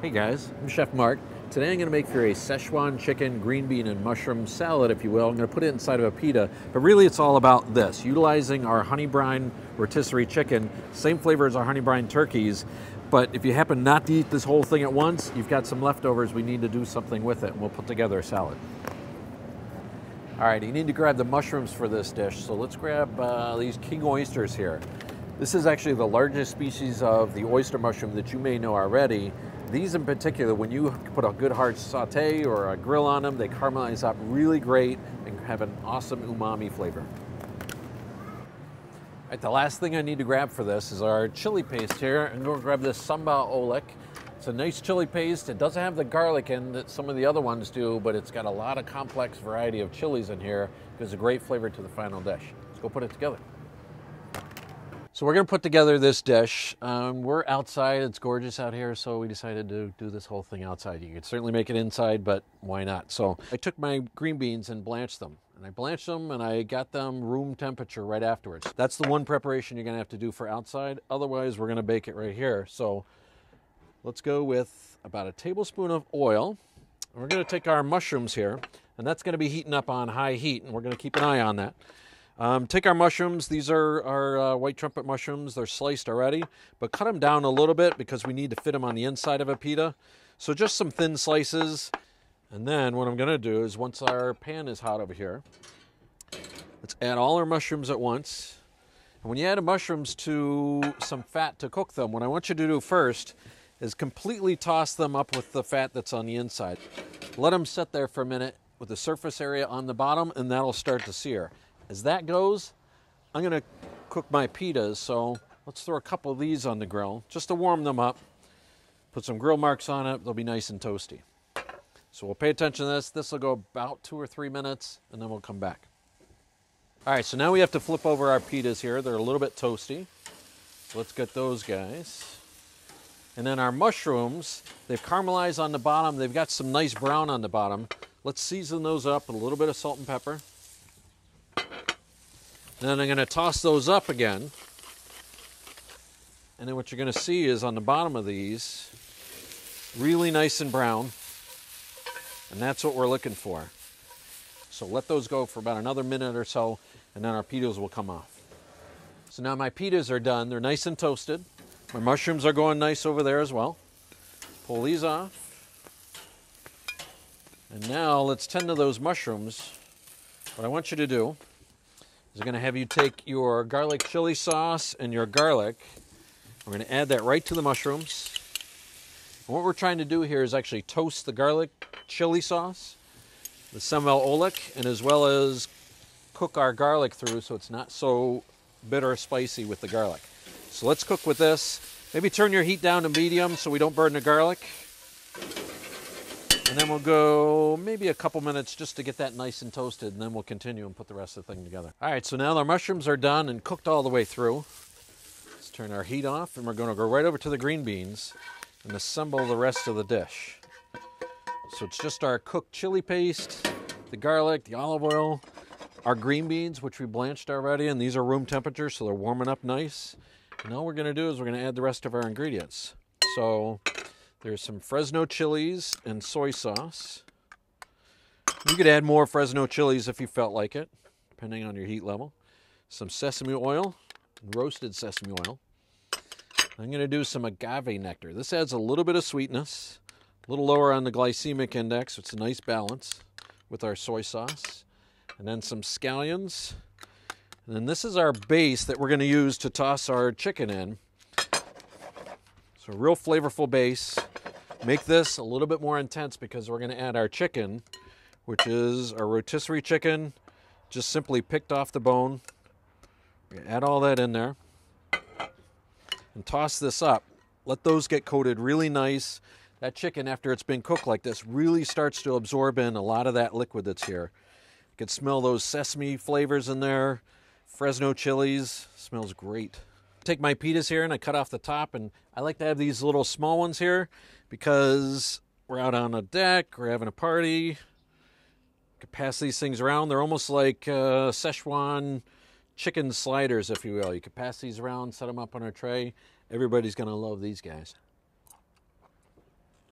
Hey guys, I'm Chef Mark. Today I'm going to make for a Szechuan chicken, green bean, and mushroom salad, if you will. I'm going to put it inside of a pita, but really it's all about this, utilizing our honey brine rotisserie chicken, same flavor as our honey brine turkeys, but if you happen not to eat this whole thing at once, you've got some leftovers, we need to do something with it, and we'll put together a salad. All right, you need to grab the mushrooms for this dish, so let's grab these king oysters here. This is actually the largest species of the oyster mushroom that you may know already. These in particular, when you put a good hard saute or a grill on them, they caramelize up really great and have an awesome umami flavor. All right, the last thing I need to grab for this is our chili paste here. I'm going to grab this sambal oelek. It's a nice chili paste. It doesn't have the garlic in that some of the other ones do, but it's got a lot of complex variety of chilies in here. It gives a great flavor to the final dish. Let's go put it together. So we're going to put together this dish. We're outside, it's gorgeous out here, so we decided to do this whole thing outside. You could certainly make it inside, but why not? So I took my green beans and blanched them. And I blanched them and I got them room temperature right afterwards. That's the one preparation you're going to have to do for outside. Otherwise, we're going to bake it right here. So let's go with about a tablespoon of oil. And we're going to take our mushrooms here, and that's going to be heating up on high heat, and we're going to keep an eye on that. Take our mushrooms. These are our white trumpet mushrooms. They're sliced already, but cut them down a little bit because we need to fit them on the inside of a pita. So just some thin slices. And then what I'm going to do is once our pan is hot over here, let's add all our mushrooms at once. And when you add the mushrooms to some fat to cook them, what I want you to do first is completely toss them up with the fat that's on the inside. Let them sit there for a minute with the surface area on the bottom, and that'll start to sear. As that goes, I'm going to cook my pitas, so let's throw a couple of these on the grill just to warm them up. Put some grill marks on it, they'll be nice and toasty. So we'll pay attention to this. This will go about 2 or 3 minutes, and then we'll come back. All right, so now we have to flip over our pitas here. They're a little bit toasty. So let's get those guys. And then our mushrooms, they've caramelized on the bottom. They've got some nice brown on the bottom. Let's season those up with a little bit of salt and pepper. And then I'm going to toss those up again. And then what you're going to see is on the bottom of these, really nice and brown. And that's what we're looking for. So let those go for about another minute or so, and then our pitas will come off. So now my pitas are done. They're nice and toasted. My mushrooms are going nice over there as well. Pull these off. And now let's tend to those mushrooms. What I want you to do is I'm going to have you take your garlic chili sauce and your garlic. We're going to add that right to the mushrooms. And what we're trying to do here is actually toast the garlic chili sauce, the sambal oelek, and as well as cook our garlic through so it's not so bitter or spicy with the garlic. So let's cook with this. Maybe turn your heat down to medium so we don't burn the garlic. And then we'll go maybe a couple minutes just to get that nice and toasted, and then we'll continue and put the rest of the thing together. All right, so now our mushrooms are done and cooked all the way through. Let's turn our heat off, and we're going to go right over to the green beans and assemble the rest of the dish. So it's just our cooked chili paste, the garlic, the olive oil, our green beans, which we blanched already, and these are room temperature, so they're warming up nice. And all we're going to do is we're going to add the rest of our ingredients. So there's some Fresno chilies and soy sauce. You could add more Fresno chilies if you felt like it, depending on your heat level. Some sesame oil, roasted sesame oil. I'm going to do some agave nectar. This adds a little bit of sweetness, a little lower on the glycemic index. It's a nice balance with our soy sauce. And then some scallions. And then this is our base that we're going to use to toss our chicken in. So a real flavorful base. Make this a little bit more intense because we're going to add our chicken, which is our rotisserie chicken, just simply picked off the bone. We're going to add all that in there and toss this up. Let those get coated really nice. That chicken, after it's been cooked like this, really starts to absorb in a lot of that liquid that's here. You can smell those sesame flavors in there. Fresno chilies, smells great. Take my pitas here and I cut off the top, and I like to have these little small ones here because we're out on a deck, we're having a party. You can pass these things around. They're almost like Szechuan chicken sliders, if you will. You can pass these around, set them up on a tray. Everybody's going to love these guys.